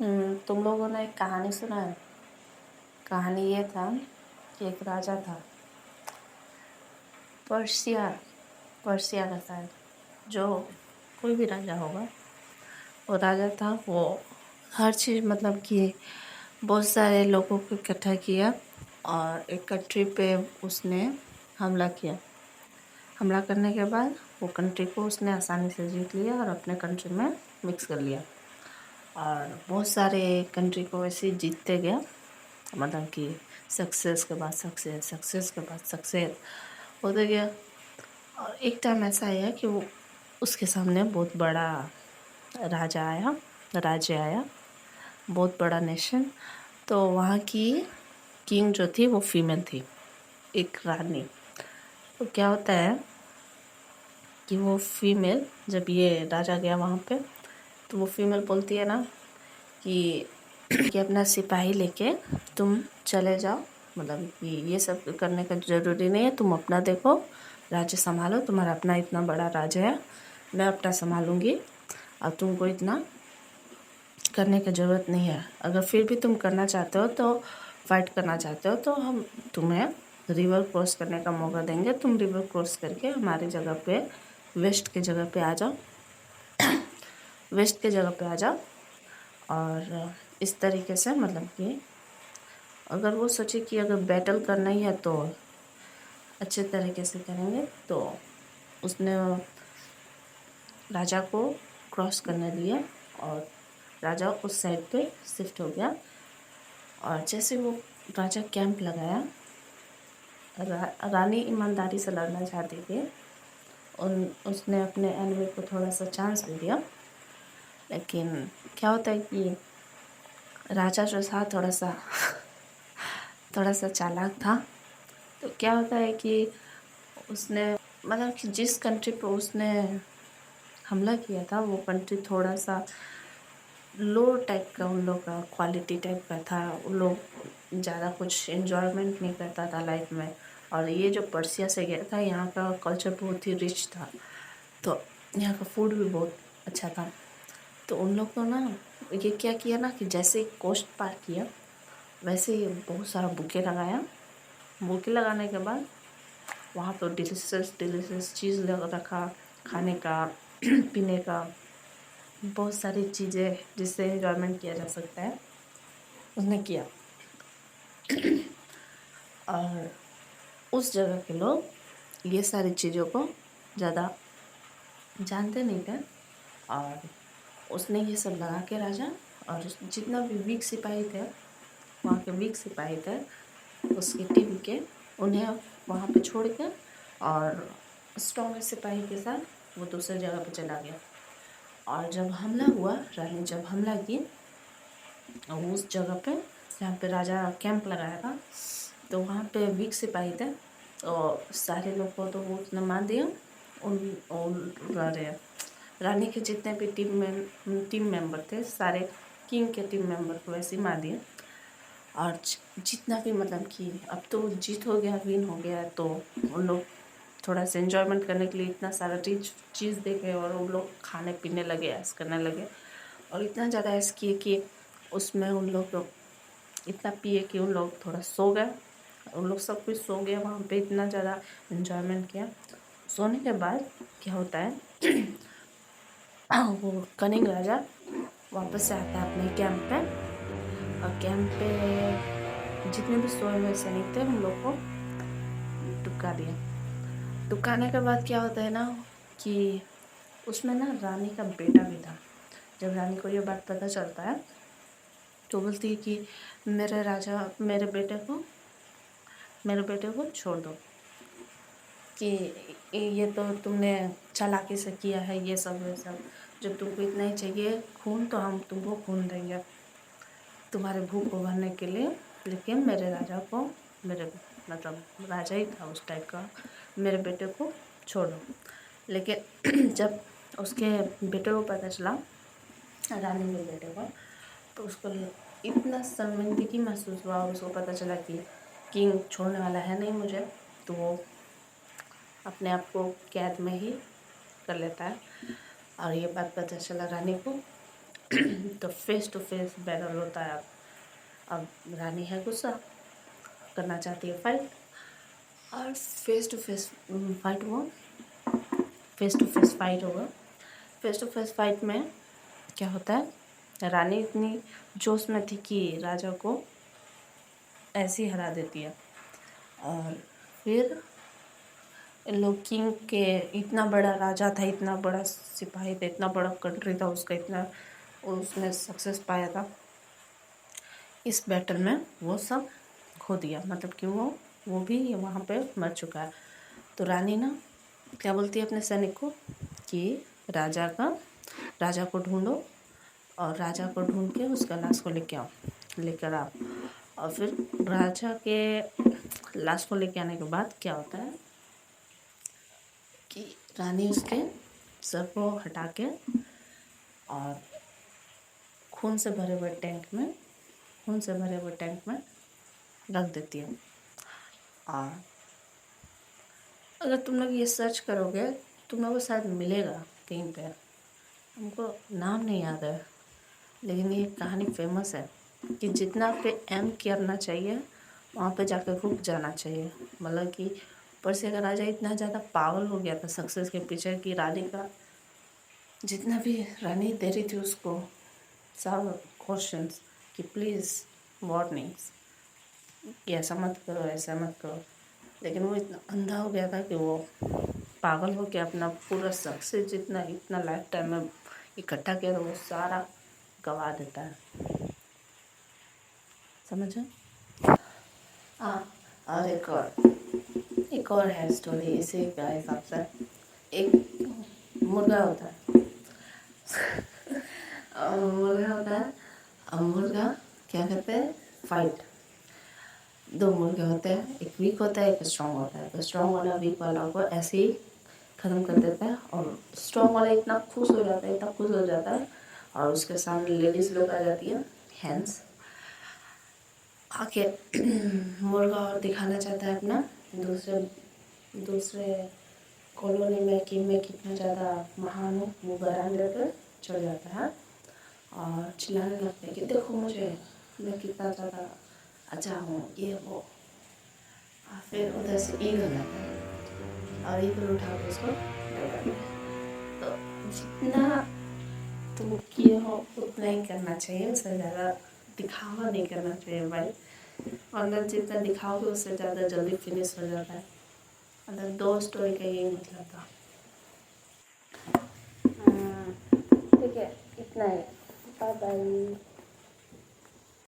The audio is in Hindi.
तुम लोगों ने एक कहानी सुना है। कहानी ये था कि एक राजा था, पर्शिया पर्शिया का शायद, जो कोई भी राजा होगा, वो राजा था। वो हर चीज़ मतलब कि बहुत सारे लोगों को इकट्ठा किया और एक कंट्री पे उसने हमला किया। हमला करने के बाद वो कंट्री को उसने आसानी से जीत लिया और अपने कंट्री में मिक्स कर लिया। और बहुत सारे कंट्री को वैसे ही जीतते गया, मतलब कि सक्सेस के बाद सक्सेस, सक्सेस के बाद सक्सेस होते गया। और एक टाइम ऐसा आया कि वो उसके सामने बहुत बड़ा राज्य आया, बहुत बड़ा नेशन। तो वहाँ की किंग जो थी वो फीमेल थी, एक रानी। तो क्या होता है कि वो फीमेल, जब ये राजा गया वहाँ पे, तो वो फीमेल बोलती है ना कि अपना सिपाही लेके तुम चले जाओ, मतलब कि ये सब करने का ज़रूरी नहीं है, तुम अपना देखो, राज्य संभालो, तुम्हारा अपना इतना बड़ा राज्य है, मैं अपना संभालूंगी और तुमको इतना करने की ज़रूरत नहीं है। अगर फिर भी तुम करना चाहते हो, तो फाइट करना चाहते हो, तो हम तुम्हें रिवर क्रॉस करने का मौका देंगे, तुम रिवर क्रॉस करके हमारी जगह पे, वेस्ट के जगह पे आ जाओ, वेस्ट के जगह पे आ जाओ। और इस तरीके से मतलब कि अगर वो सोचे कि अगर बैटल करना ही है तो अच्छे तरीके से करेंगे, तो उसने राजा को क्रॉस करने दिया और राजा उस साइड पे शिफ्ट हो गया। और जैसे वो राजा कैंप लगाया, रानी ईमानदारी से लड़ना चाहती थी, उसने अपने एनिमी को थोड़ा सा चांस भी दिया। लेकिन क्या होता है कि राजा जो था थोड़ा सा चालाक था। तो क्या होता है कि उसने, मतलब कि जिस कंट्री पे उसने हमला किया था, वो कंट्री थोड़ा सा लो टाइप का, उन लोग का क्वालिटी टाइप का था। उन लोग ज़्यादा कुछ एन्जॉयमेंट नहीं करता था लाइफ में। और ये जो पर्सिया से गया था, यहाँ का कल्चर बहुत ही रिच था, तो यहाँ का फूड भी बहुत अच्छा था। तो उन लोग को ना ये क्या किया ना कि जैसे ही कोस्ट पार किया, वैसे ही बहुत सारा बुके लगाया। बुके लगाने के बाद वहाँ पर डिलीशियस डिलीशियस चीज़ लग रखा, खाने का पीने का, बहुत सारी चीज़ें जिससे एंजॉयमेंट किया जा सकता है, उसने किया। और उस जगह के लोग ये सारी चीज़ों को ज़्यादा जानते नहीं थे। और उसने ये सब लगा के राजा, और जितना भी वीक सिपाही थे, वहाँ के वीक सिपाही थे उसकी टीम के, उन्हें वहाँ पे छोड़ के और स्ट्रॉन्ग सिपाही के साथ वो दूसरी जगह पे चला गया। और जब हमला हुआ, रानी जब हमला की उस जगह पे जहाँ पे राजा कैंप लगाया था, तो वहाँ पे वीक सिपाही थे और सारे लोग को तो वो उसने मार दिया। अरे, रानी के जितने भी टीम मेंबर थे, सारे किंग के टीम मेंबर को वैसे ही मार दिया। और जितना भी मतलब कि अब तो जीत हो गया, विन हो गया, तो उन लोग थोड़ा सा एंजॉयमेंट करने के लिए इतना सारा चीज़ देखे और उन लोग खाने पीने लगे, ऐश करने लगे। और इतना ज़्यादा ऐश किए कि उसमें उन लोग इतना पिए कि उन लोग थोड़ा सो गए। उन लोग सब कुछ सो गए वहाँ पे, इतना ज़्यादा एंजॉयमेंट किया। सोने के बाद क्या होता है वो कनिंग राजा वापस से आता है अपने कैंप पे, और कैंप पे जितने भी सोए हुए सैनिक थे उन लोग को टुका दिया। टुकाने के बाद क्या होता है ना कि उसमें ना रानी का बेटा भी था। जब रानी को ये बात पता चलता है, तो बोलती है कि मेरे बेटे को छोड़ दो, कि ये तो तुमने चालाकी से किया है, ये सब जब तुमको इतना ही चाहिए खून, तो हम तुमको खून देंगे तुम्हारे भूख को भरने के लिए। लेकिन मेरे राजा को, मेरे मतलब राजा ही था उस टाइप का, मेरे बेटे को छोड़ो। लेकिन जब उसके बेटे को पता चला, रानी के बेटे को, तो उसको इतना शर्मिंदगी महसूस हुआ। और उसको पता चला कि किंग छोड़ने वाला है नहीं मुझे, तो वो अपने आप को कैद में ही कर लेता है। और ये बात पता चला रानी को, तो फेस टू फेस बैटल होता है। अब रानी है गुस्सा, करना चाहती है फाइट, और फेस टू फेस फाइट हुआ। फेस टू फेस फाइट होगा। फेस टू फेस फाइट में क्या होता है, रानी इतनी जोश में थी कि राजा को ऐसे ही हरा देती है। और फिर इन लोग किंग के, इतना बड़ा राजा था, इतना बड़ा सिपाही था, इतना बड़ा कंट्री था उसका, इतना उसने सक्सेस पाया था। इस बैटल में वो सब खो दिया, मतलब कि वो भी वहाँ पे मर चुका है। तो रानी ना क्या बोलती है अपने सैनिक को कि राजा को ढूंढो, और राजा को ढूंढ के उसका लाश को लेकर आओ। और फिर राजा के लाश को लेके आने के बाद क्या होता है कि रानी उसके सर को हटा के और खून से भरे हुए टैंक में रख देती है। और अगर तुम लोग ये सर्च करोगे तुम लोग को शायद मिलेगा कहीं पे, हमको नाम नहीं याद है, लेकिन ये कहानी फेमस है कि जितना पे एम करना चाहिए वहाँ पे जाकर रुक जाना चाहिए। मतलब कि ऊपर से अगर राजा इतना ज़्यादा पागल हो गया था सक्सेस के पीछे कि रानी का जितना भी रानी दे रही थी उसको सब क्वेश्चंस कि प्लीज़ वार्निंग्स कि ऐसा मत करो, ऐसा मत करो, लेकिन वो इतना अंधा हो गया था कि वो पागल हो के अपना पूरा सक्सेस जितना इतना लाइफ टाइम में इकट्ठा किया था वो सारा गवा देता है। समझो। हाँ, और एक और है स्टोरी इसी का हिसाब से। एक मुर्गा होता है और मुर्गा क्या करते हैं, फाइट। दो मुर्गे होते हैं, एक वीक होता है एक स्ट्रॉन्ग होता है। तो स्ट्रॉन्ग वाला वीक वाला को ऐसे ही ख़त्म कर देता है, और स्ट्रॉन्ग वाला इतना खुश हो जाता है और उसके सामने लेडीज़ लोग आ जाती है, हैंस आके मुर्गा और दिखाना चाहता है अपना दूसरे कॉलोनी में कि मैं कितना ज़्यादा महान हूँ। वो बयान लेकर चढ़ जाता है और चिल्लाने लगते हैं कि देखो मुझे, मैं कितना ज़्यादा अच्छा हूँ, ये वो। और फिर उधर से ईगल आता है और ईगल उठा के उसको डरा दिया। तो जितना तुम किए हो उतना ही करना चाहिए, उससे ज़्यादा दिखावा नहीं करना चाहिए भाई। अंदर जितना दिखाओगे उससे ज़्यादा जल्दी फिनिश हो जाता है। अंदर दो स्टोरी का यही मतलब था। ठीक है, इतना ही। Bye bye.